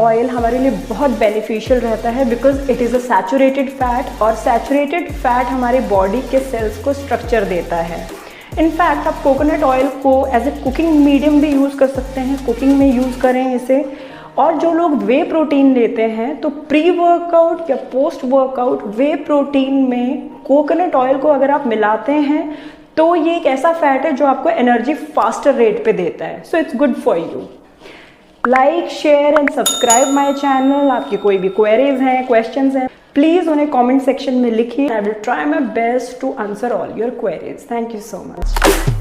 Oil हमारे लिए बहुत बेनिफिशियल रहता है because it is a saturated fat, और सैचुरेटेड फैट हमारे बॉडी के सेल्स को स्ट्रक्चर देता है। इनफैक्ट आप कोकोनट ऑयल को एज ए कुकिंग मीडियम भी यूज़ कर सकते हैं, कुकिंग में यूज़ करें इसे। और जो लोग वे प्रोटीन लेते हैं तो प्री वर्कआउट या पोस्ट वर्कआउट वे प्रोटीन में कोकोनट ऑयल को अगर आप मिलाते हैं तो ये एक ऐसा फैट है जो आपको एनर्जी फास्टर रेट पे देता है। So it's good for you. Like, share and subscribe my channel. आपकी कोई भी क्वेरीज हैं, क्वेश्चंस हैं, प्लीज़ उन्हें कमेंट सेक्शन में लिखिए। I will try my best to answer all your queries. Thank you so much.